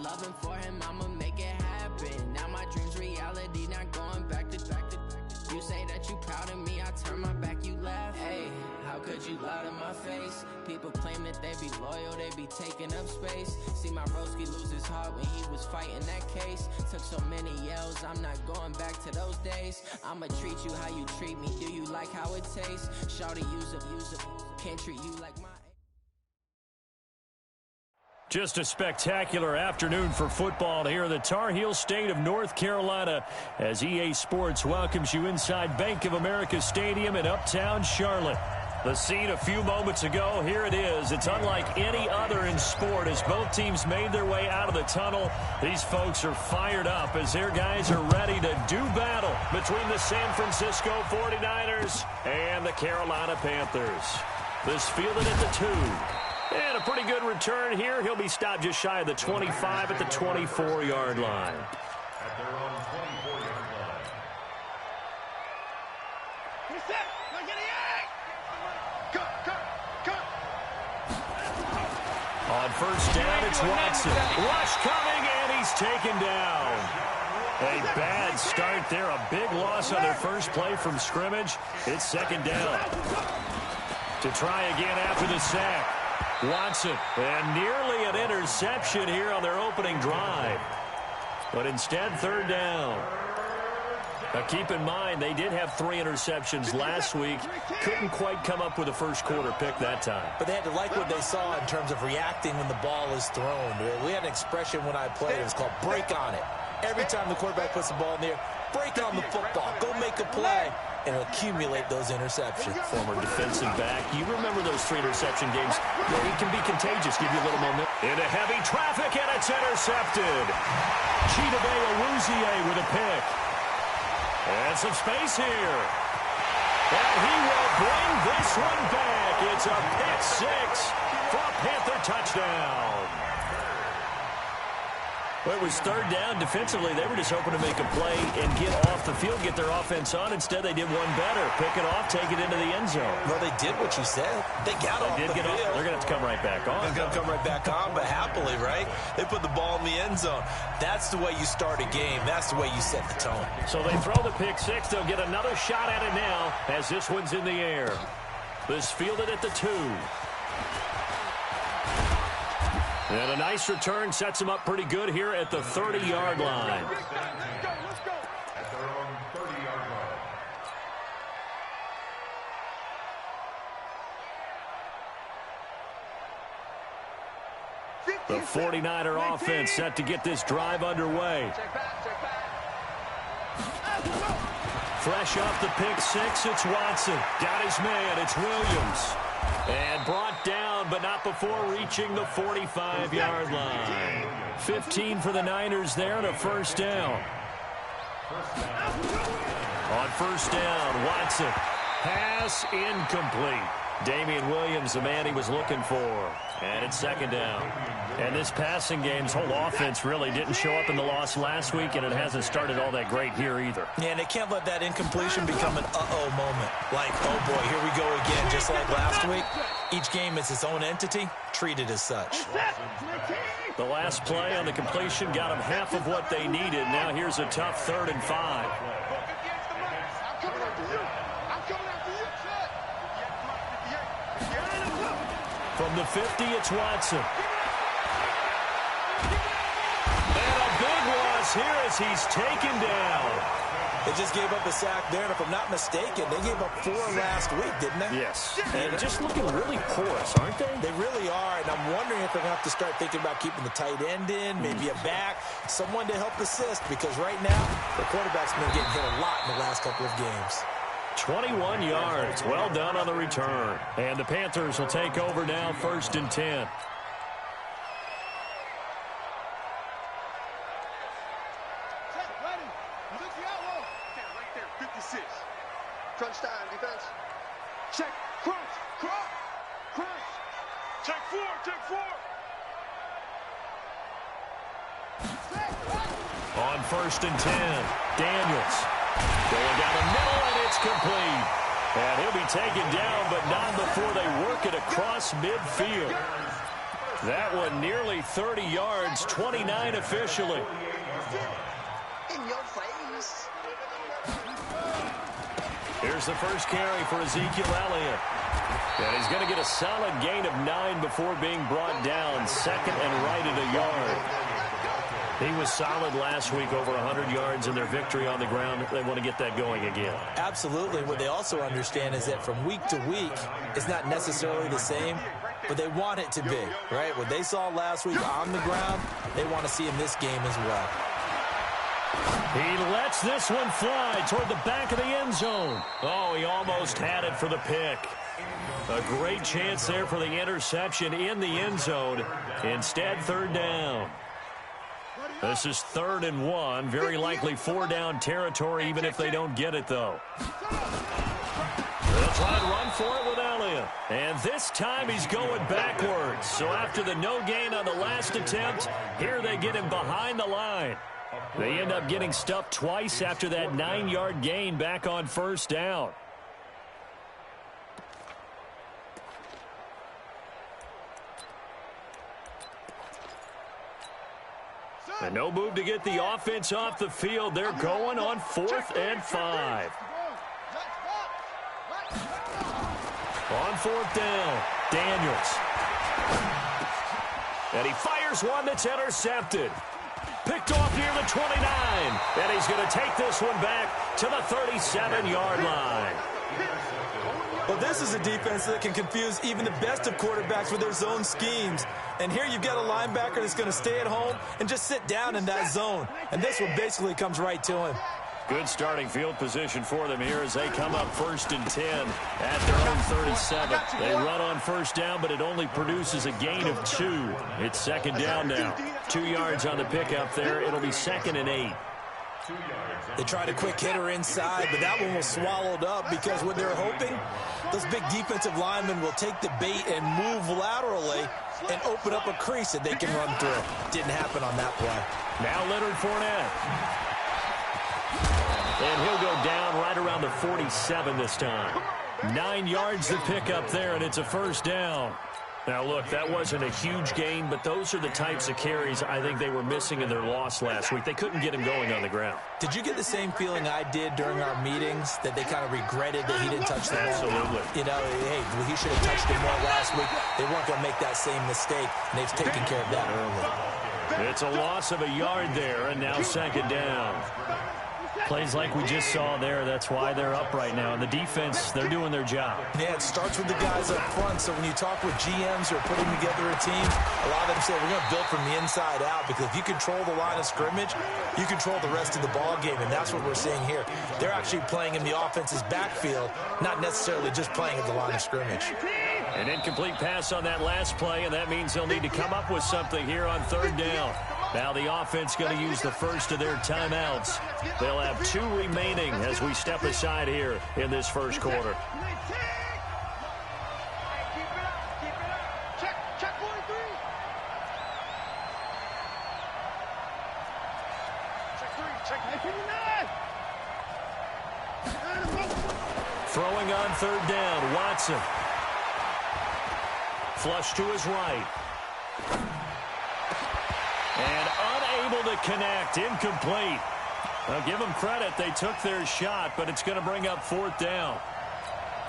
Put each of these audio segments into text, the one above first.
loving for him, I'ma make it happen. Now my dream's reality, not going back to. You say that you proud of me, I turn my back, you laugh. Hey, how could you lie to my face? People claim that they be loyal, they be taking up space. See my broski lose his heart when he was fighting that case. Took so many yells, I'm not going back to those days. I'ma treat you how you treat me, do you like how it tastes? Shawty, use up, can't treat you like my... Just a spectacular afternoon for football here in the Tar Heel state of North Carolina as EA Sports welcomes you inside Bank of America Stadium in Uptown Charlotte. The scene a few moments ago, here it is. It's unlike any other in sport as both teams made their way out of the tunnel. These folks are fired up as their guys are ready to do battle between the San Francisco 49ers and the Carolina Panthers. This fielded at the 2. And a pretty good return here. He'll be stopped just shy of the 25 at the 24-yard line. At their own 24-yard line. On first down, it's Watson. Rush coming, and he's taken down. A bad start there. A big loss on their first play from scrimmage. It's second down. To try again after the sack. Watson, and nearly an interception here on their opening drive. But instead, third down. Now keep in mind, they did have 3 interceptions last week. Couldn't quite come up with a first quarter pick that time. But they had to like what they saw in terms of reacting when the ball is thrown. We had an expression when I played. It was called break on it. Every time the quarterback puts the ball in the air, break on the football. Go make a play and accumulate those interceptions. Former defensive back. You remember those 3 interception games where he can be contagious, give you a little moment. Into heavy traffic, and it's intercepted. Chidobe Awuzie with a pick. And some space here. And he will bring this one back. It's a pick 6 for a Panther touchdown. Well, it was third down. Defensively, they were just hoping to make a play and get off the field, get their offense on. Instead, they did one better. Pick it off, take it into the end zone. Well, they did what you said. They got off the field. They're going to have to come right back on. They're going to come right back on, but happily, right? They put the ball in the end zone. That's the way you start a game. That's the way you set the tone. So they throw the pick 6. They'll get another shot at it now as this one's in the air. This fielded at the 2. And a nice return sets him up pretty good here at the 30-yard line. Let's go. At their own 30-yard line. The 49er offense set to get this drive underway. Fresh off the pick 6, it's Watson. Got his man, it's Williams. And brought down, but not before reaching the 45-yard line. 15 for the Niners there and a first down. On first down, Watson. Pass incomplete. Damian Williams, the man he was looking for. And it's second down. And this passing game's whole offense really didn't show up in the loss last week, and it hasn't started all that great here either. Yeah, and they can't let that incompletion become an uh-oh moment. Like, oh boy, here we go again, just like last week. Each game is its own entity, treated as such. The last play on the completion got them half of what they needed. Now here's a tough 3rd and 5. From the 50, it's Watson. And a big loss here as he's taken down. They just gave up a sack there, and if I'm not mistaken, they gave up 4 last week, didn't they? Yes. And just looking really porous, aren't they? They really are, and I'm wondering if they're going to have to start thinking about keeping the tight end in, maybe a back, someone to help assist, because right now, the quarterback's been getting hit a lot in the last couple of games. 21 yards. Well done on the return. And the Panthers will take over now, 1st and 10. Touchdown, defense. Check, crunch. Check 4. On 1st and 10, Daniels. Going down the middle, and it's complete. And he'll be taken down, but not before they work it across midfield. That one nearly 30 yards, 29 officially. In your face. Here's the first carry for Ezekiel Elliott. And he's going to get a solid gain of 9 before being brought down. Second and right at a yard. He was solid last week, over 100 yards in their victory on the ground. They want to get that going again. Absolutely. What they also understand is that from week to week, it's not necessarily the same, but they want it to be, right? What they saw last week on the ground, they want to see in this game as well. He lets this one fly toward the back of the end zone. Oh, he almost had it for the pick. A great chance there for the interception in the end zone. Instead, third down. This is 3rd and 1. Very likely 4-down territory, even if they don't get it, though. They'll try and run for it with Elliott. And this time he's going backwards. So after the no gain on the last attempt, here they get him behind the line. They end up getting stuffed twice after that 9-yard gain back on first down. And no move to get the offense off the field. They're going on 4th and 5. On 4th down, Daniels. And he fires one that's intercepted. Picked off near the 29. And he's going to take this one back to the 37-yard line. Well, this is a defense that can confuse even the best of quarterbacks with their zone schemes. And here you've got a linebacker that's going to stay at home and just sit down in that zone. And this one basically comes right to him. Good starting field position for them here as they come up 1st and 10 at their own 37. They run on first down, but it only produces a gain of 2. It's 2nd down now. 2 yards on the pickup there. It'll be 2nd and 8. They tried a quick hitter inside, but that one was swallowed up because what they're hoping, those big defensive linemen will take the bait and move laterally and open up a crease that they can run through. Didn't happen on that play. Now Leonard Fournette. And he'll go down right around the 47 this time. 9 yards to pick up there, and it's a first down. Now, look, that wasn't a huge gain, but those are the types of carries I think they were missing in their loss last week. They couldn't get him going on the ground. Did you get the same feeling I did during our meetings, that they kind of regretted that he didn't touch the ball? Absolutely. You know, hey, he should have touched it more last week. They weren't going to make that same mistake, and they've taken care of that early. It's a loss of a yard there, and now 2nd down. Plays like we just saw there. That's why they're up right now. And the defense, they're doing their job. Yeah, it starts with the guys up front. So when you talk with GMs who are putting together a team, a lot of them say we're going to build from the inside out, because if you control the line of scrimmage, you control the rest of the ball game, and that's what we're seeing here. They're actually playing in the offense's backfield, not necessarily just playing at the line of scrimmage. An incomplete pass on that last play, and that means they'll need to come up with something here on 3rd down. Now the offense going to use the first of their timeouts. They'll have 2 remaining as we step aside here in this first quarter. Throwing on 3rd down, Watson. Flush to his right. And unable to connect, incomplete. I'll give them credit. They took their shot, but it's going to bring up 4th down.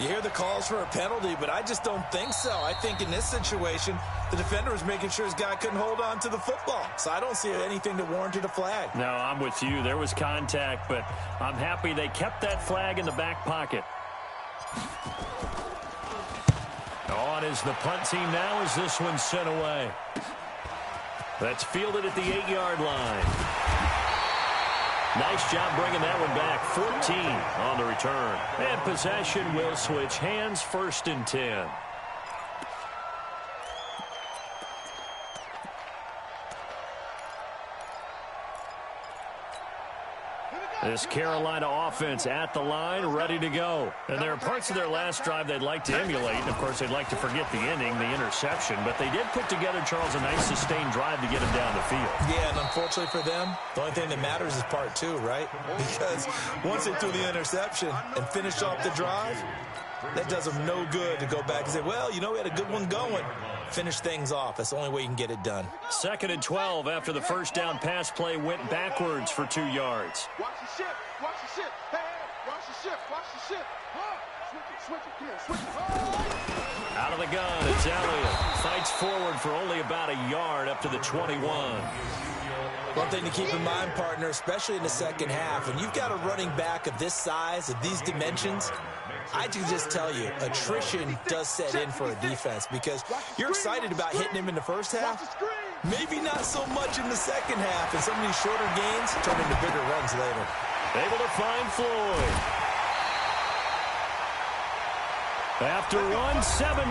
You hear the calls for a penalty, but I just don't think so. I think in this situation, the defender was making sure his guy couldn't hold on to the football. So I don't see anything that warranted a flag. No, I'm with you. There was contact, but I'm happy they kept that flag in the back pocket. On is the punt team now as this one's sent away. That's fielded at the 8-yard line. Nice job bringing that one back. 14 on the return. And possession will switch hands, 1st and 10. This Carolina offense at the line, ready to go. And there are parts of their last drive they'd like to emulate. And, of course, they'd like to forget the inning, the interception. But they did put together, Charles, a nice sustained drive to get him down the field. Yeah, and unfortunately for them, the only thing that matters is part 2, right? Because once they threw the interception and finished off the drive, That does them no good to go back and say, well, you know, we had a good one going. Finish things off. That's the only way you can get it done. 2nd and 12 after the first down pass play went backwards for 2 yards. Watch the shift. Watch the shift. Hey, watch the shift. Watch the shift. Switch it. Come on, switch it. Out of the gun, it's Elliott. Fights forward for only about a yard up to the 21. One thing to keep in mind, partner, especially in the second half, when you've got a running back of this size, of these dimensions, I can just tell you, attrition does set in for a defense because you're excited about hitting him in the first half. Maybe not so much in the second half, and some of these shorter gains turn into bigger runs later. Able to find Floyd. After one, 7-0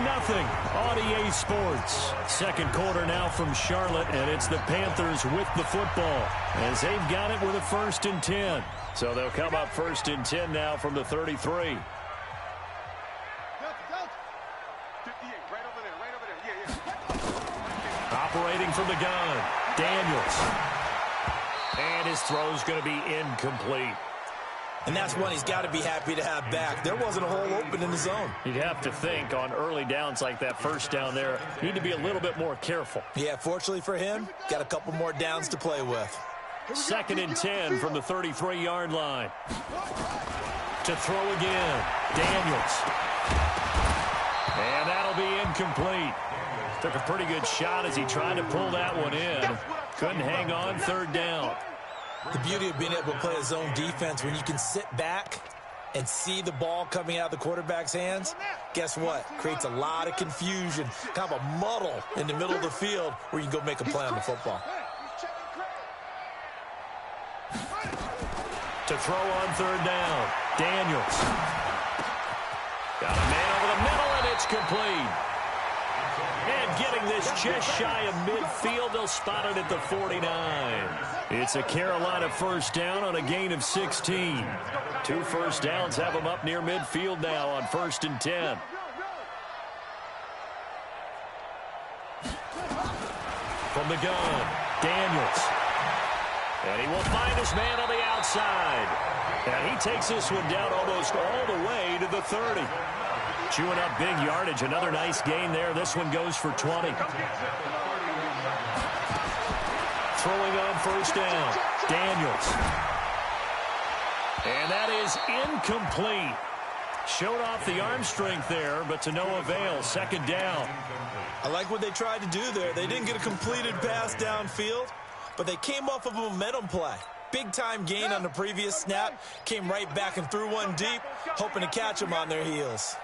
on EA Sports. Second quarter now from Charlotte, and it's the Panthers with the football as they've got it with a 1st and 10. So they'll come up 1st and 10 now from the 33. Operating from the gun, Daniels. And his throw's going to be incomplete. And that's one he's got to be happy to have back. There wasn't a hole open in the zone. You'd have to think on early downs like that first down there, you need to be a little bit more careful. Yeah, fortunately for him, got a couple more downs to play with. 2nd and 10 from the 33-yard line. To throw again, Daniels. And that'll be incomplete. Took a pretty good shot as he tried to pull that one in. Couldn't hang on, 3rd down. The beauty of being able to play a zone defense when you can sit back and see the ball coming out of the quarterback's hands, guess what? Creates a lot of confusion, kind of a muddle in the middle of the field where you can go make a play on the football. To throw on 3rd down, Daniels. Got a man over the middle, and it's complete. And getting this just shy of midfield, they'll spot it at the 49. It's a Carolina 1st down on a gain of 16. 2 1st downs have them up near midfield now on 1st and 10. From the gun, Daniels. And he will find his man on the outside. And he takes this one down almost all the way to the 30. Chewing up big yardage. Another nice gain there. This one goes for 20. Throwing on 1st down, Daniels. And that is incomplete. Showed off the arm strength there, but to no avail. 2nd down. I like what they tried to do there. They didn't get a completed pass downfield, but they came off of a momentum play. Big-time gain on the previous snap. Came right back and threw one deep, hoping to catch them on their heels.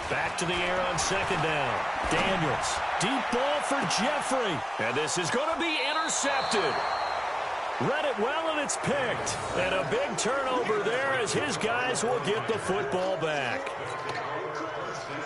Back to the air on 2nd down. Daniels. Deep ball for Jeffrey. And this is going to be intercepted. Read it well, and it's picked. And a big turnover there as his guys will get the football back.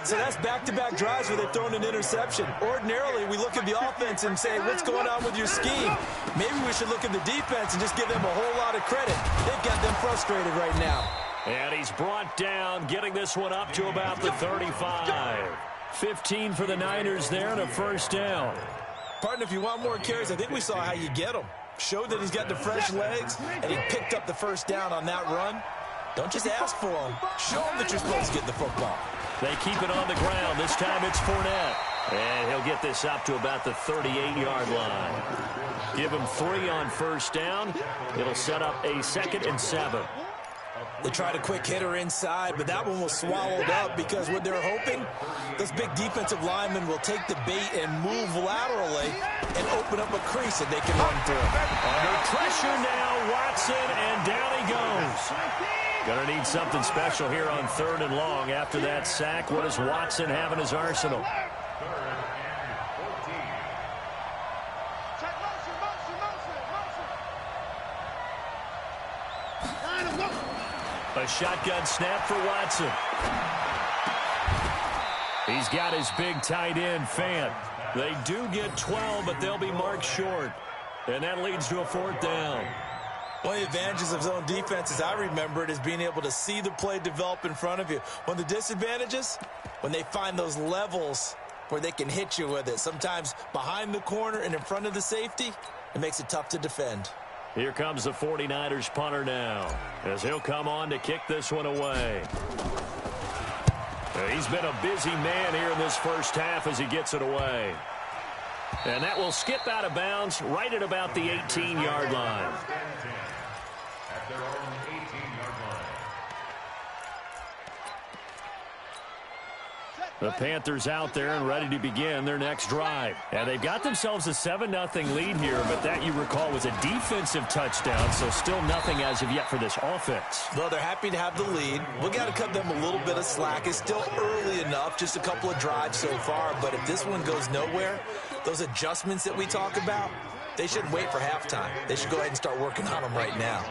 So that's back-to-back drives where they've thrown an interception. Ordinarily, we look at the offense and say, what's going on with your scheme? Maybe we should look at the defense and just give them a whole lot of credit. They've got them frustrated right now. And he's brought down, getting this one up to about the 35. 15 for the Niners there and a 1st down. Partner, if you want more carries, I think we saw how you get them. Showed that he's got the fresh legs, and he picked up the 1st down on that run. Don't just ask for them. Show them that you're supposed to get the football. They keep it on the ground. This time it's Fournette. And he'll get this up to about the 38-yard line. Give him 3 on 1st down. It'll set up a 2nd and 7. They tried a quick hitter inside, but that one was swallowed up because what they're hoping, those big defensive linemen will take the bait and move laterally and open up a crease that they can run through. Under pressure now, Watson, and down he goes. Gonna need something special here on 3rd and long after that sack. What does Watson have in his arsenal? A shotgun snap for Watson. He's got his big tight end, Fant. They do get 12, but they'll be marked short. And that leads to a 4th down. One of the advantages of zone defense, as I remember it, is being able to see the play develop in front of you. One of the disadvantages, when they find those levels where they can hit you with it, sometimes behind the corner and in front of the safety, it makes it tough to defend. Here comes the 49ers punter now, as he'll come on to kick this one away. He's been a busy man here in this first half as he gets it away. And that will skip out of bounds right at about the 18-yard line. At their own 18-yard line. The Panthers out there and ready to begin their next drive. And they've got themselves a 7-0 lead here, but that, you recall, was a defensive touchdown, so still nothing as of yet for this offense. Well, they're happy to have the lead. We got to cut them a little bit of slack. It's still early enough, just a couple of drives so far, but if this one goes nowhere, those adjustments that we talk about, they shouldn't wait for halftime. They should go ahead and start working on them right now.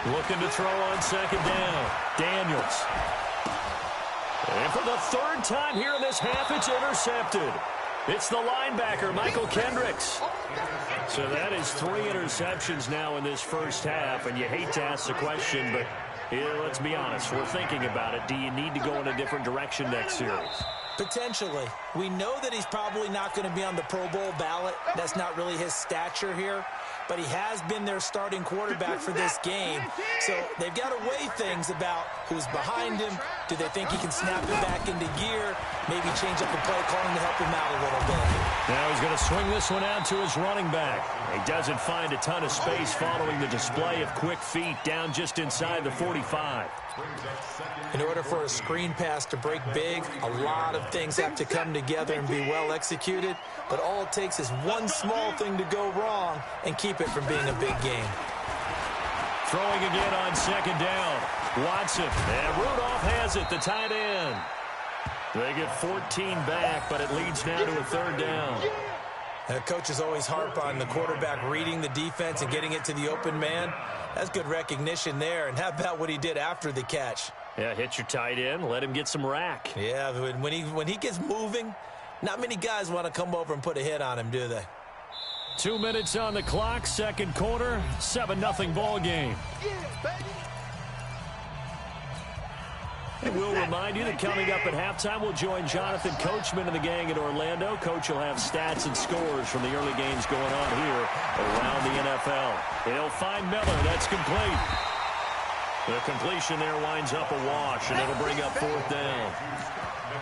Looking to throw on second down. Daniels. And for the third time here in this half, it's intercepted. It's the linebacker, Michael Kendricks. So that is 3 interceptions now in this first half, and you hate to ask the question, but let's be honest, we're thinking about it. Do you need to go in a different direction next series? Potentially. We know that he's probably not going to be on the Pro Bowl ballot. That's not really his stature here. But he has been their starting quarterback for this game. So they've got to weigh things about who's behind him. Do they think he can snap it back into gear? Maybe change up the play calling to help him out a little bit. Now he's going to swing this one out to his running back. He doesn't find a ton of space following the display of quick feet down just inside the 45. In order for a screen pass to break big, a lot of things have to come together and be well executed. But all it takes is one small thing to go wrong and keep it from being a big game. Throwing again on second down. Watson. And Rudolph has it, the tight end. They get 14 back, but it leads now to a third down. Coaches always harp on the quarterback reading the defense and getting it to the open man. That's good recognition there. And how about what he did after the catch? Yeah, hit your tight end, let him get some rack. Yeah, when he gets moving, not many guys want to come over and put a hit on him, do they? 2 minutes on the clock, second quarter, 7-0 ball game. And we'll remind you that coming up at halftime, we'll join Jonathan Coachman and the gang in Orlando. Coach will have stats and scores from the early games going on here around the NFL. He'll find Miller. That's complete. The completion there winds up a wash, and it'll bring up fourth down.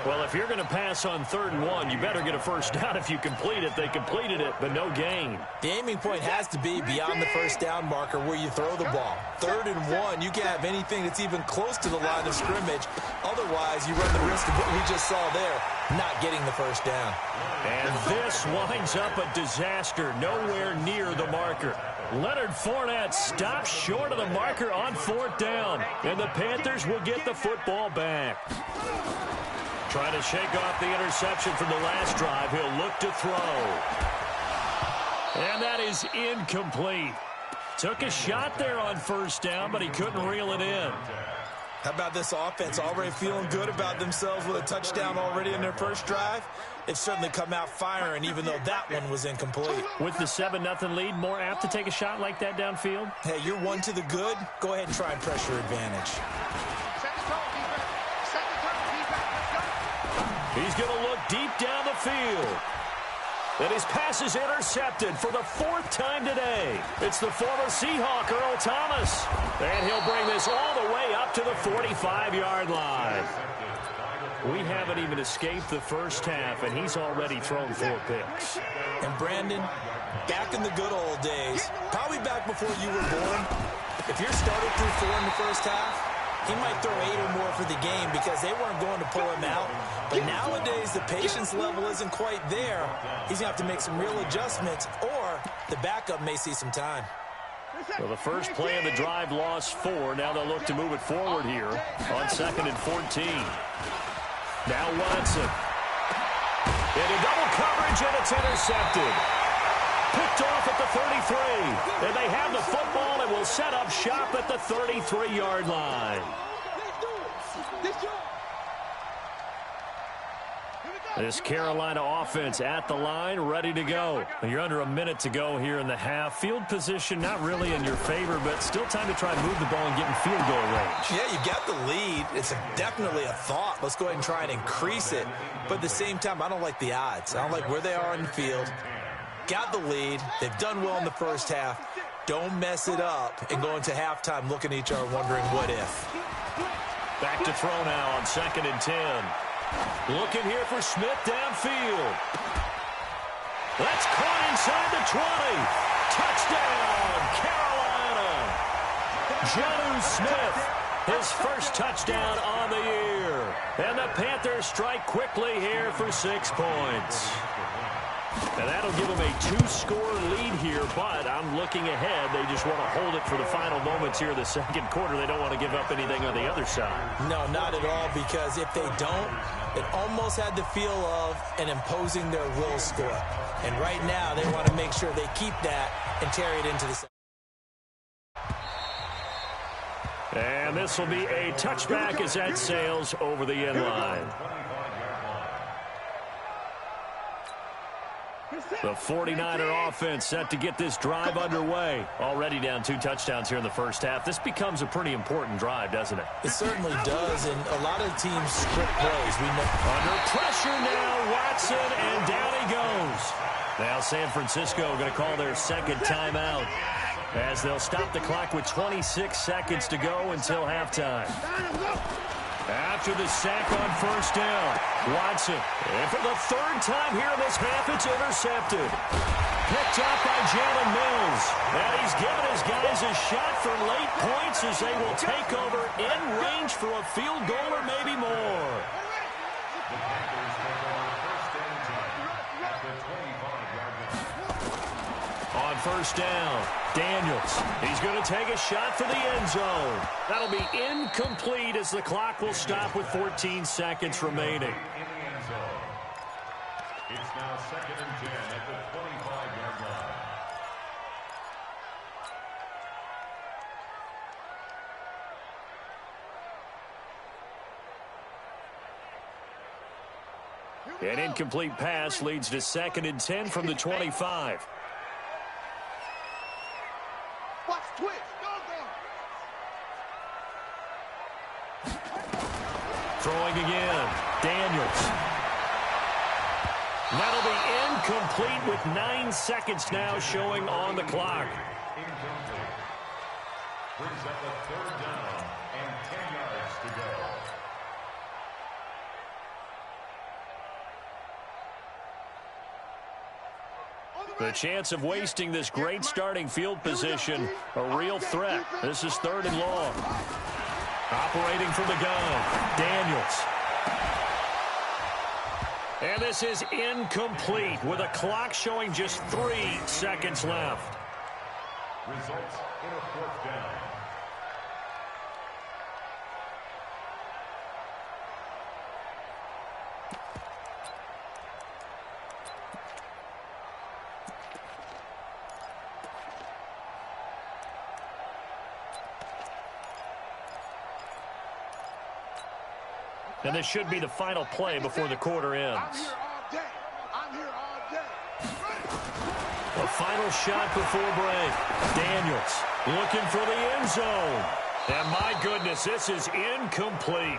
Well, if you're going to pass on 3rd and 1, you better get a first down if you complete it. They completed it, but no gain. The aiming point has to be beyond the first down marker where you throw the ball. 3rd and 1, you can't have anything that's even close to the line of scrimmage. Otherwise, you run the risk of what we just saw there, not getting the first down. And this winds up a disaster, nowhere near the marker. Leonard Fournette stops short of the marker on 4th down, and the Panthers will get the football back. Trying to shake off the interception from the last drive. He'll look to throw. And that is incomplete. Took a shot there on 1st down, but he couldn't reel it in. How about this offense already feeling good about themselves with a touchdown already in their first drive? They've certainly come out firing, even though that one was incomplete. With the 7-0 lead, more apt to take a shot like that downfield? Hey, you're one to the good. Go ahead and try and pressure advantage. He's going to look deep down the field. And his pass is intercepted for the 4th time today. It's the former Seahawk, Earl Thomas. And he'll bring this all the way up to the 45-yard line. We haven't even escaped the first half, and he's already thrown 4 picks. And Brandon, back in the good old days, probably back before you were born, if you're started through 4 in the first half, he might throw 8 or more for the game because they weren't going to pull him out. But nowadays, the patience level isn't quite there. He's going to have to make some real adjustments, or the backup may see some time. Well, the first play of the drive lost 4. Now they'll look to move it forward here on 2nd and 14. Now Watson. Into double coverage, and it's intercepted. Picked off at the 33. And they have the football and will set up shop at the 33-yard line. This Carolina offense at the line, ready to go. You're under a minute to go here in the half. Field position not really in your favor, but still time to try and move the ball and get in field goal range. Yeah, you got the lead. It's definitely a thought. Let's go ahead and try and increase it. But at the same time, I don't like the odds. I don't like where they are in the field. Got the lead. They've done well in the first half. Don't mess it up and go into halftime looking at each other wondering what if. Back to throw now on 2nd and 10. Looking here for Smith downfield. That's caught inside the 20. Touchdown, Carolina. Jonnu Smith, his first touchdown on the year. And the Panthers strike quickly here for 6 points. And that'll give them a 2-score lead here, but I'm looking ahead. They just want to hold it for the final moments here of the second quarter. They don't want to give up anything on the other side. No, not at all, because if they don't, it almost had the feel of an imposing their will score. And right now, they want to make sure they keep that and carry it into the second. And this will be a touchback as that sails over the end line. The 49er offense set to get this drive underway. Already down 2 touchdowns here in the first half. This becomes a pretty important drive, doesn't it? It certainly does, and a lot of teams script plays. We know. Under pressure now, Watson, and down he goes. Now San Francisco going to call their second timeout as they'll stop the clock with 26 seconds to go until halftime. After the sack on first down, Watson, and for the 3rd time here in this half, it's intercepted. Picked up by Jalen Mills. And he's given his guys a shot for late points as they will take over in range for a field goal or maybe more. On first down, Daniels. He's going to take a shot for the end zone. That'll be incomplete as the clock will stop with 14 seconds remaining. It's now 2nd and 10 at the 25-yard line. An incomplete pass leads to 2nd and 10 from the 25. Watch twitch. Go. Throwing again. Daniels. That'll be incomplete with 9 seconds now showing on the clock. Incomplete. Brings up a 3rd down and 10 yards to go. The chance of wasting this great starting field position, a real threat. This is 3rd and long. Operating from the gun, Daniels. And this is incomplete with a clock showing just 3 seconds left. Results in a 4th down. And this should be the final play before the quarter ends. I'm here all day. A final shot before break. Daniels looking for the end zone. And my goodness, this is incomplete.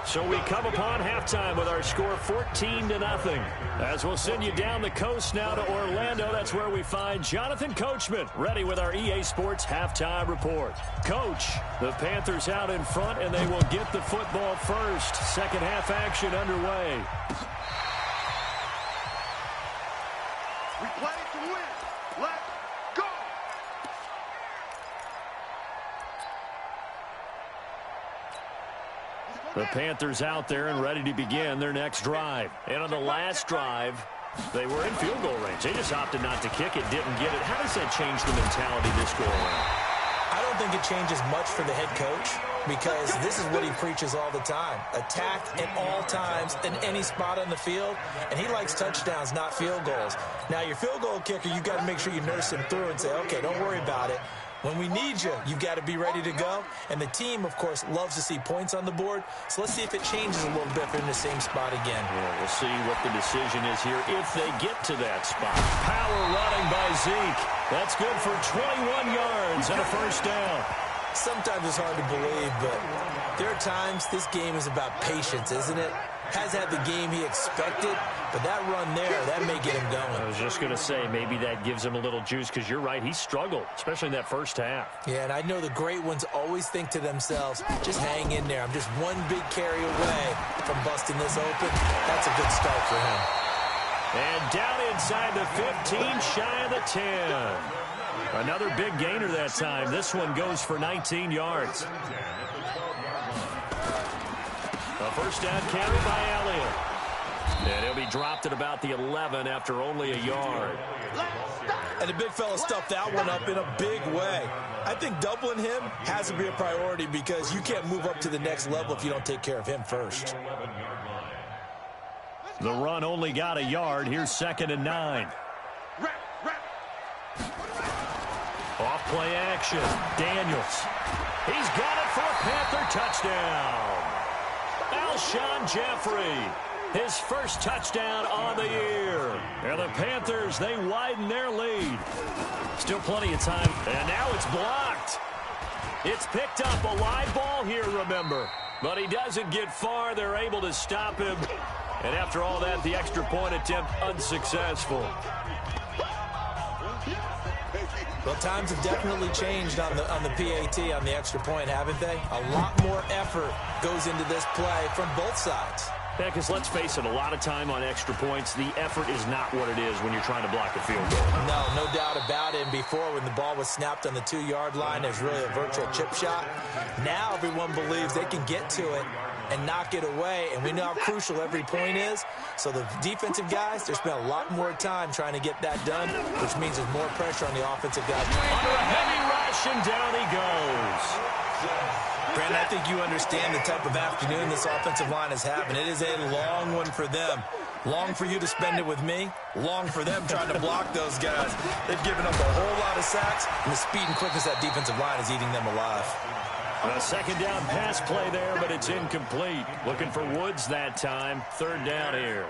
So we come upon halftime with our score 14-0. As we'll send you down the coast now to Orlando, that's where we find Jonathan Coachman ready with our EA Sports halftime report. Coach, the Panthers out in front, and they will get the football first. Second half action underway. We play to win. Let's go. The Panthers out there and ready to begin their next drive. And on the last drive, they were in field goal range. They just opted not to kick it, didn't get it. How does that change the mentality this go around? I don't think it changes much for the head coach because this is what he preaches all the time. Attack at all times in any spot on the field, and he likes touchdowns, not field goals. Now, your field goal kicker, you got to make sure you nurse him through and say, okay, don't worry about it. When we need you, you've got to be ready to go. And the team, of course, loves to see points on the board. So let's see if it changes a little bit if they're in the same spot again. Yeah, we'll see what the decision is here if they get to that spot. Power running by Zeke. That's good for 21 yards and a first down. Sometimes it's hard to believe, but there are times this game is about patience, isn't it? Has had the game he expected, but that run there, that may get him going. I was just going to say, maybe that gives him a little juice, because you're right, he struggled, especially in that first half. Yeah, and I know the great ones always think to themselves, just hang in there. I'm just one big carry away from busting this open. That's a good start for him. And down inside the 15, shy of the 10. Another big gainer that time. This one goes for 19 yards. A first down carry by Elliott. And he'll be dropped at about the 11 after only a yard. And the big fella stuffed that one up in a big way. I think doubling him has to be a priority because you can't move up to the next level if you don't take care of him first. The run only got a yard. Here's 2nd and 9. Off play action. Daniels. He's got it for a Panther touchdown. Alshon Jeffrey, his first touchdown on the year. And the Panthers, they widen their lead. Still plenty of time, and now it's blocked. It's picked up, a live ball here, remember. But he doesn't get far. They're able to stop him. And after all that, the extra point attempt unsuccessful. Well, times have definitely changed on the PAT, on the extra point, haven't they? A lot more effort goes into this play from both sides. Yeah, because let's face it, a lot of time on extra points, the effort is not what it is when you're trying to block a field goal. No doubt about it. And before, when the ball was snapped on the 2-yard line, there's really a virtual chip shot. Now everyone believes they can get to it and knock it away, and we know how crucial every point is. So the defensive guys, they spent a lot more time trying to get that done, which means there's more pressure on the offensive guys. Under a heavy rush, and down he goes. Brandon, I think you understand the type of afternoon this offensive line is having. It is a long one for them. Long for you to spend it with me. Long for them trying to block those guys. They've given up a whole lot of sacks, and the speed and quickness of that defensive line is eating them alive. A second down pass play there, but it's incomplete. Looking for Woods that time. 3rd down here.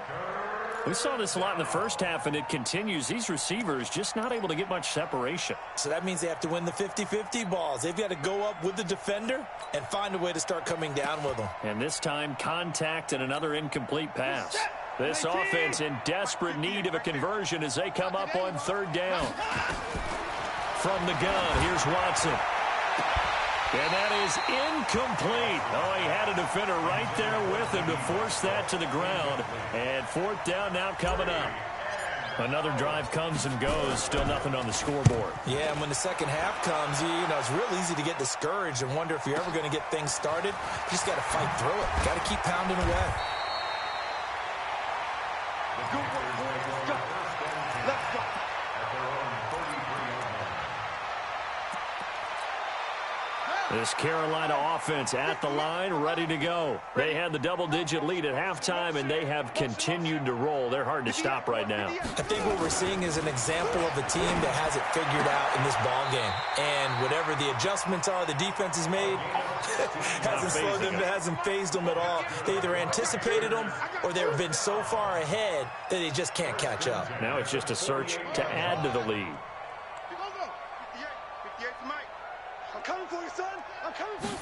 We saw this a lot in the first half, and it continues. These receivers just not able to get much separation. So that means they have to win the 50-50 balls. They've got to go up with the defender and find a way to start coming down with them. And this time, contact and another incomplete pass. This offense in desperate need of a conversion as they come up on 3rd down. From the gun, here's Watson. And that is incomplete. Oh, he had a defender right there with him to force that to the ground. And 4th down now coming up. Another drive comes and goes. Still nothing on the scoreboard. Yeah, and when the second half comes, you know, it's real easy to get discouraged and wonder if you're ever going to get things started. You just got to fight through it. Got to keep pounding away. Let's go. This Carolina offense at the line, ready to go. They had the double-digit lead at halftime, and they have continued to roll. They're hard to stop right now. I think what we're seeing is an example of a team that has it figured out in this ball game. And whatever the adjustments are the defense has made, hasn't slowed them, hasn't phased them at all. They either anticipated them or they've been so far ahead that they just can't catch up. Now it's just a search to add to the lead. I'm coming for you, son. I'm coming for you.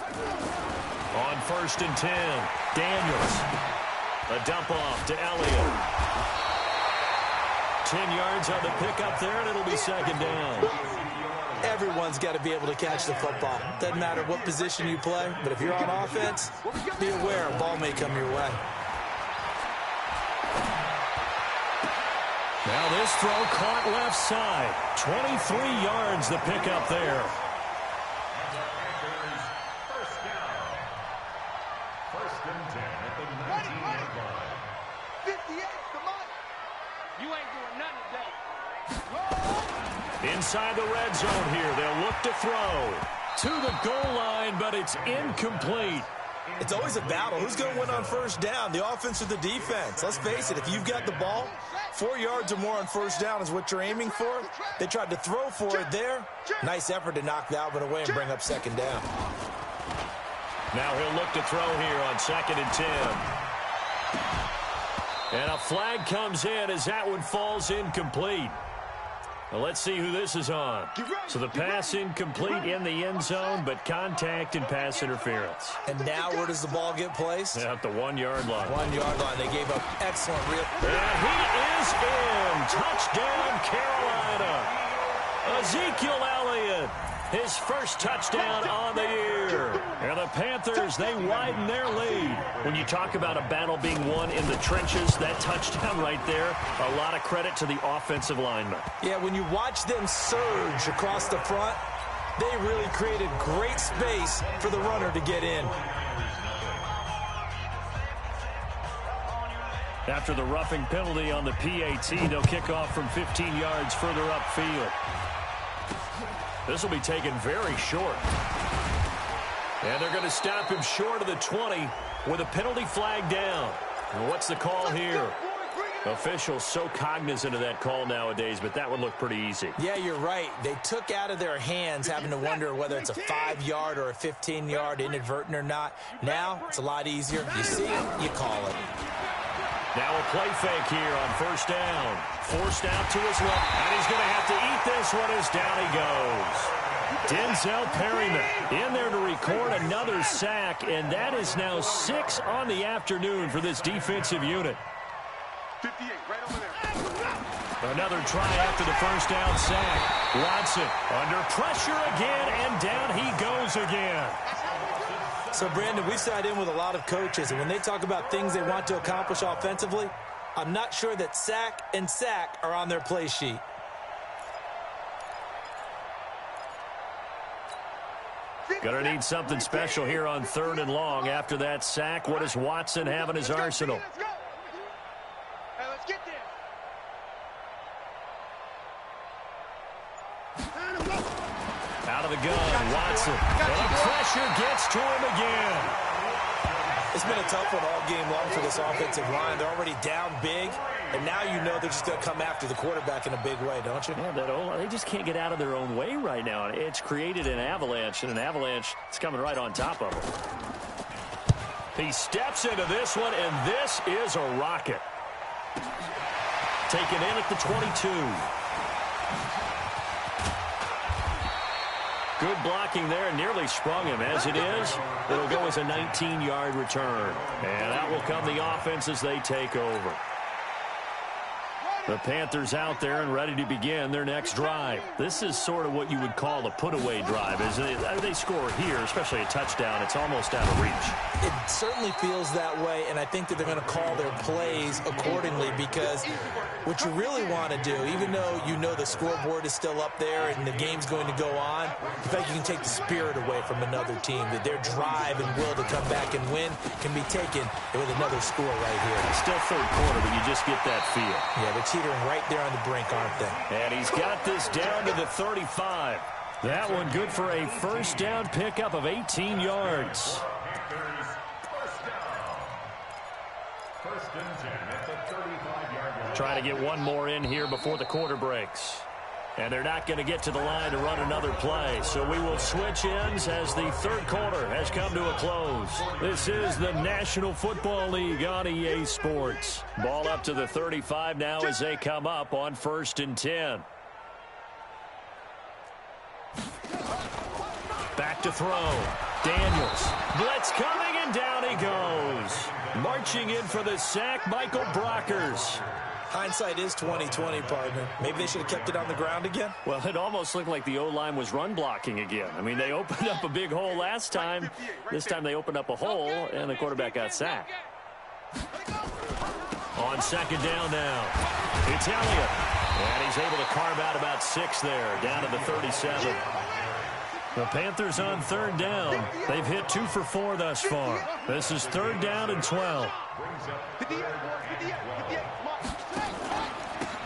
On 1st and 10, Daniels. A dump off to Elliott. 10 yards on the pickup there, and it'll be 2nd down. Everyone's got to be able to catch the football. Doesn't matter what position you play, but if you're on offense, be aware a ball may come your way. Now this throw caught left side. 23 yards the pickup there. Inside the red zone here. They'll look to throw to the goal line, but it's incomplete. It's always a battle. Who's going to win on first down, the offense or the defense? Let's face it, if you've got the ball, 4 yards or more on first down is what you're aiming for. They tried to throw for it there. Nice effort to knock that one away and bring up second down. Now he'll look to throw here on 2nd and 10. And a flag comes in as that one falls incomplete. Well, let's see who this is on. So the pass incomplete in the end zone, but contact and pass interference. And now where does the ball get placed? At the 1 yard line. 1 yard line. They gave up excellent real. And he is in. Touchdown, Carolina. Ezekiel Elliott, his first touchdown on the year. And the Panthers, they widen their lead. When you talk about a battle being won in the trenches, that touchdown right there, a lot of credit to the offensive linemen. Yeah, when you watch them surge across the front, they really created great space for the runner to get in. After the roughing penalty on the PAT, they'll kick off from 15 yards further upfield. This will be taken very short. And they're going to stop him short of the 20 with a penalty flag down. And what's the call here? Officials so cognizant of that call nowadays, but that would look pretty easy. Yeah, you're right. They took out of their hands having to wonder whether it's a 5-yard or a 15-yard inadvertent or not. Now it's a lot easier. You see it, you call it. Now a play fake here on first down. Forced out to his left, and he's going to have to eat this one as down he goes. Denzel Perryman in there to record another sack, and that is now 6 on the afternoon for this defensive unit. 58, right over there. Another try after the first down sack. Watson under pressure again, and down he goes again. So, Brandon, we sat in with a lot of coaches, and when they talk about things they want to accomplish offensively, I'm not sure that sack and sack are on their play sheet. Gonna need something special here on 3rd and long. After that sack, what does Watson have in his arsenal? Let's go. Hey, let's get there. Out of the gun, Watson. And the pressure gets to him again. It's been a tough one all game long for this offensive line. They're already down big, and now you know they're just going to come after the quarterback in a big way, don't you? Yeah, they just can't get out of their own way right now. It's created an avalanche, and an avalanche is coming right on top of them. He steps into this one, and this is a rocket. Taken in at the 22. Good blocking there, nearly sprung him. As it is, it'll go as a 19-yard return. And that will come the offense as they take over. The Panthers out there and ready to begin their next drive. This is sort of what you would call a put-away drive. As they score here, especially a touchdown, it's almost out of reach. It certainly feels that way, and I think that they're going to call their plays accordingly, because what you really want to do, even though you know the scoreboard is still up there and the game's going to go on, the fact you can take the spirit away from another team, that their drive and will to come back and win can be taken with another score right here. It's still 3rd quarter, but you just get that feel. Yeah, they're teetering right there on the brink, aren't they? And he's got this down to the 35. That one good for a first down pickup of 18 yards. First and 10 at the 35-yard line. Try to get one more in here before the quarter breaks. And they're not going to get to the line to run another play. So we will switch ends as the 3rd quarter has come to a close. This is the National Football League on EA Sports. Ball up to the 35 now as they come up on 1st and 10. Back to throw. Daniels. Blitz coming, and down he goes. Marching in for the sack, Michael Brockers. Hindsight is 20/20, partner. Maybe they should have kept it on the ground again. Well, it almost looked like the O-line was run blocking again. I mean, they opened up a big hole last time. This time they opened up a hole, and the quarterback got sacked. On 2nd down now, it's Elliott. And he's able to carve out about 6 there, down to the 37. The Panthers on 3rd down. They've hit 2 for 4 thus far. This is 3rd down and 12.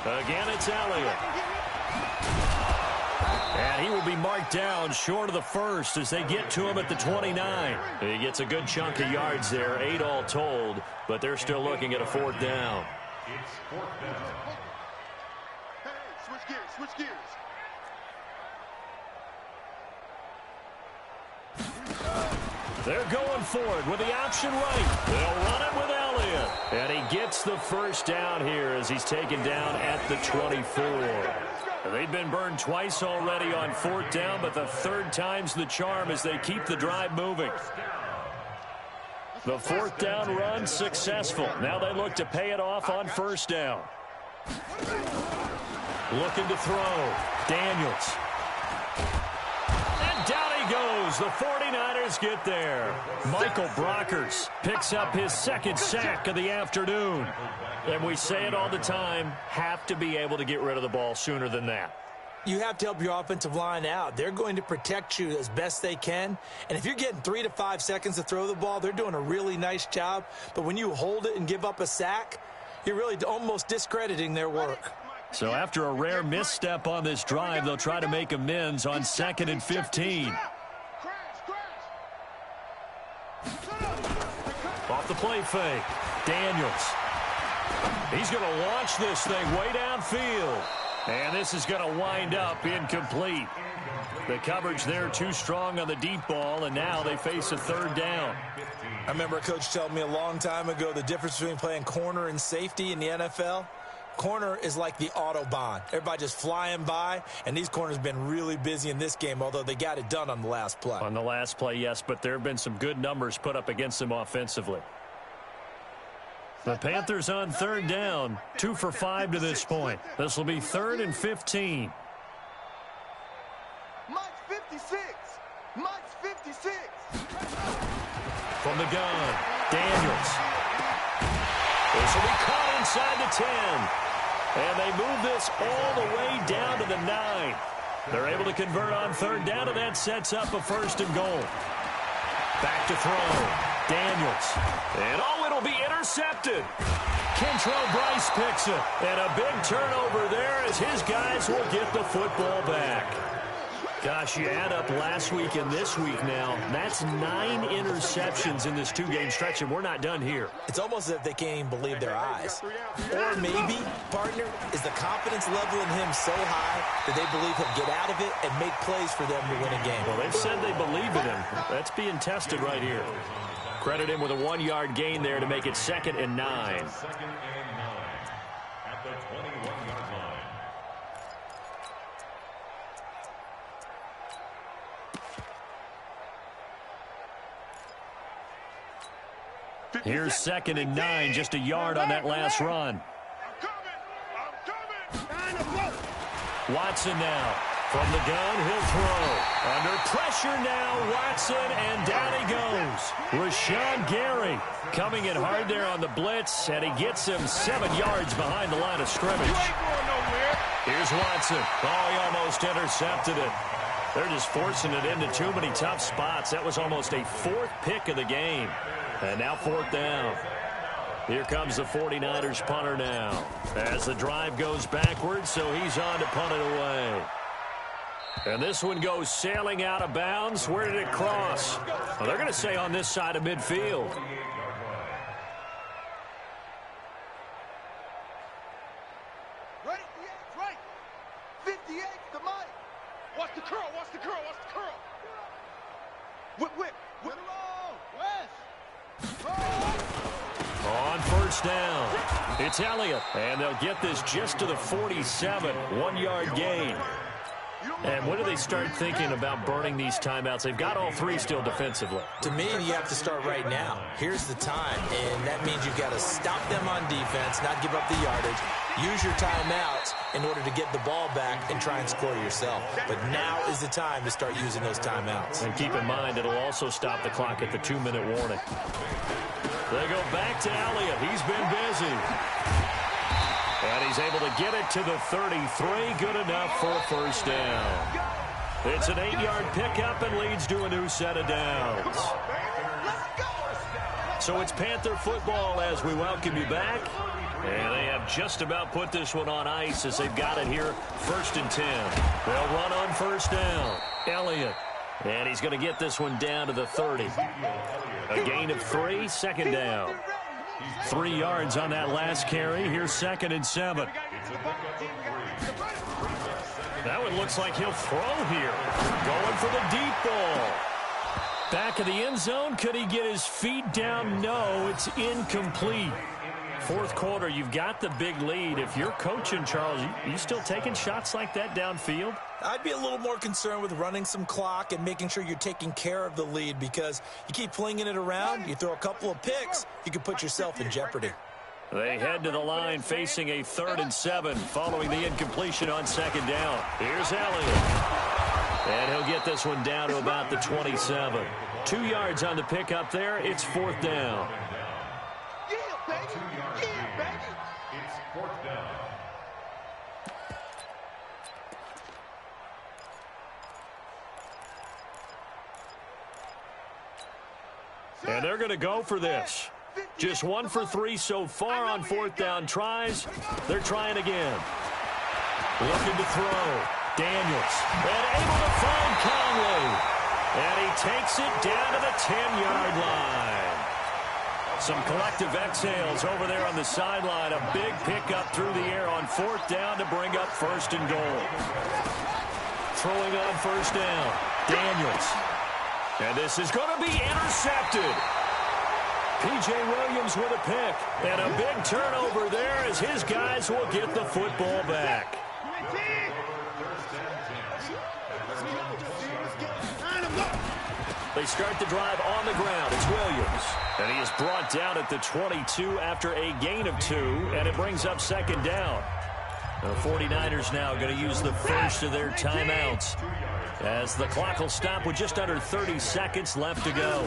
Again, it's Elliott. And he will be marked down short of the first as they get to him at the 29. He gets a good chunk of yards there, 8 all told, but they're still looking at a 4th down. It's 4th down. Hey, switch gears, switch gears. They're going for it with the option right. They'll run it with Elliott. And he gets the first down here as he's taken down at the 24. They've been burned twice already on 4th down, but the 3rd time's the charm as they keep the drive moving. The 4th down run successful. Now they look to pay it off on 1st down. Looking to throw. Daniels. And down he goes. The 49ers get there. Michael Brockers picks up his 2nd sack of the afternoon. And we say it all the time, have to be able to get rid of the ball sooner than that. You have to help your offensive line out. They're going to protect you as best they can. And if you're getting 3 to 5 seconds to throw the ball, they're doing a really nice job. But when you hold it and give up a sack, you're really almost discrediting their work. So after a rare misstep on this drive, they'll try to make amends on 2nd and 15. Off the play fake. Daniels. He's going to launch this thing way downfield. And this is going to wind up incomplete. The coverage there too strong on the deep ball, and now they face a 3rd down. I remember a coach telling me a long time ago the difference between playing corner and safety in the NFL. Corner is like the Autobahn. Everybody just flying by, and these corners have been really busy in this game, although they got it done on the last play. On the last play, yes, but there have been some good numbers put up against them offensively. The Panthers on 3rd down, 2 for 5 to this point. This will be 3rd and 15. Mike's 56. Mike's 56. From the gun, Daniels. This will be caught inside the 10. And they move this all the way down to the 9. They're able to convert on 3rd down, and that sets up a 1st and goal. Back to throw. Daniels. And it'll be intercepted. Kentrell Bryce picks it. And a big turnover there as his guys will get the football back. Gosh, you add up last week and this week now. That's 9 interceptions in this 2-game stretch, and we're not done here. It's almost as if they can't even believe their eyes. Or maybe, partner, is the confidence level in him so high that they believe he'll get out of it and make plays for them to win a game. Well, they've said they believe in him. That's being tested right here. Credit him with a 1-yard gain there to make it 2nd and 9. 2nd and 9 at the 21-yard line. Here's 2nd and 9, just a yard on that last run. I'm coming. Watson now. From the gun, he'll throw. Under pressure now, Watson, and down he goes. Rashawn Gary coming in hard there on the blitz, and he gets him 7 yards behind the line of scrimmage. You ain't going nowhere. Here's Watson. Oh, he almost intercepted it. They're just forcing it into too many tough spots. That was almost a 4th pick of the game. And now 4th down. Here comes the 49ers punter now. As the drive goes backwards, so he's on to punt it away. And this one goes sailing out of bounds. Where did it cross? Well, they're going to say on this side of midfield. Right, right. 58 to Mike. Watch the curl, watch the curl, watch the curl. Whip. West. On 1st down, it's Elliott. And they'll get this just to the 47, 1-yard gain. And when do they start thinking about burning these timeouts? They've got all 3 still defensively. To me, you have to start right now. Here's the time, and that means you've got to stop them on defense, not give up the yardage, use your timeouts in order to get the ball back and try and score yourself. But now is the time to start using those timeouts. And keep in mind, it'll also stop the clock at the 2-minute warning. They go back to Elliott. He's been busy. And he's able to get it to the 33. Good enough for a 1st down. It's an 8-yard pickup and leads to a new set of downs. So it's Panther football as we welcome you back. And they have just about put this one on ice as they've got it here. 1st and 10. They'll run on 1st down. Elliott. And he's going to get this one down to the 30. A gain of 3, 2nd down. 3 yards on that last carry. Here's 2nd and 7. That one looks like he'll throw here. Going for the deep ball. Back of the end zone. Could he get his feet down? No, it's incomplete. 4th quarter, you've got the big lead. If you're coaching, Charles, you still taking shots like that downfield? I'd be a little more concerned with running some clock and making sure you're taking care of the lead, because you keep flinging it around, you throw a couple of picks, you can put yourself in jeopardy. They head to the line facing a 3rd and 7 following the incompletion on 2nd down. Here's Elliott. And he'll get this one down to about the 27. 2 yards on the pickup there. It's 4th down. It's 4th down. And they're going to go for this. Just 1 for 3 so far on 4th down tries. They're trying again. Looking to throw. Daniels. And able to find Conley. And he takes it down to the 10-yard line. Some collective exhales over there on the sideline. A big pickup through the air on 4th down to bring up 1st and goal. Throwing on 1st down. Daniels. And this is going to be intercepted. P.J. Williams with a pick. And a big turnover there as his guys will get the football back. They start the drive on the ground. It's Williams. And he is brought down at the 22 after a gain of 2. And it brings up 2nd down. The 49ers now going to use the first of their timeouts, as the clock will stop with just under 30 seconds left to go.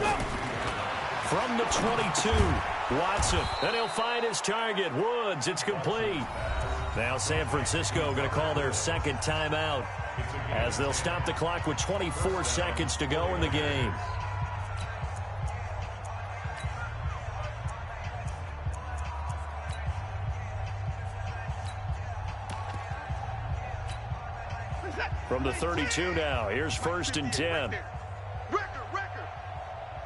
From the 22, Watson. And he'll find his target, Woods. It's complete. Now San Francisco going to call their 2nd timeout, as they'll stop the clock with 24 seconds to go in the game. From the 32 now, here's 1st and 10. Record.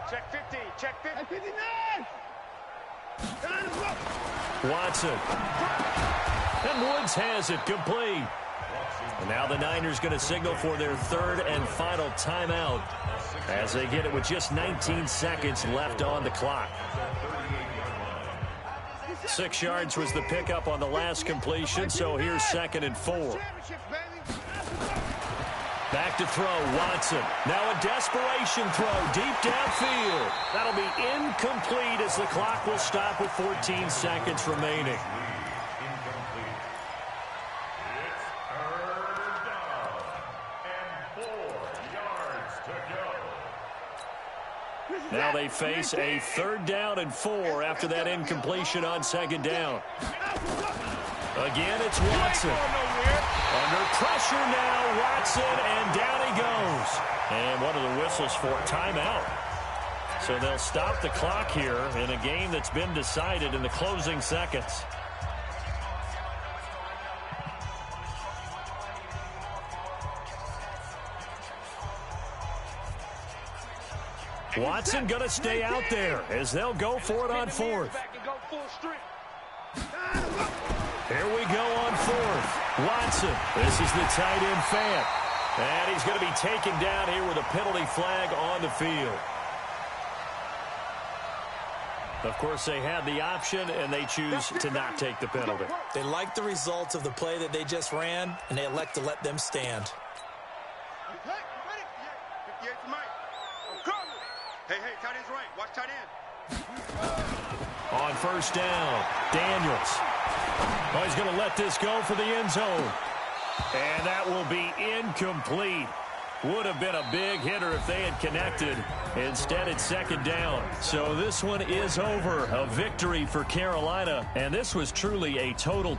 Check 50, check 50. 59. Watson. And Woods has it complete. And now the Niners going to signal for their 3rd and final timeout, as they get it with just 19 seconds left on the clock. 6 yards was the pickup on the last completion, so here's 2nd and 4. Back to throw, Watson. Now a desperation throw deep downfield. That'll be incomplete as the clock will stop with 14 seconds remaining. Now they face a 3rd down and 4 after that incompletion on 2nd down. Again, it's Watson. Under pressure now, Watson, and down he goes. And one of the whistles for timeout. So they'll stop the clock here in a game that's been decided in the closing seconds. Watson going to stay out there as they'll go for it on 4th. Here we go on 4th. Watson. This is the tight end Fant. And he's going to be taken down here with a penalty flag on the field. Of course, they had the option, and they choose to not take the penalty. They like the results of the play that they just ran, and they elect to let them stand. Hey, tight end's right. Watch tight end. On 1st down, Daniels. Oh, he's going to let this go for the end zone. And that will be incomplete. Would have been a big hitter if they had connected. Instead, it's 2nd down. So this one is over. A victory for Carolina. And this was truly a total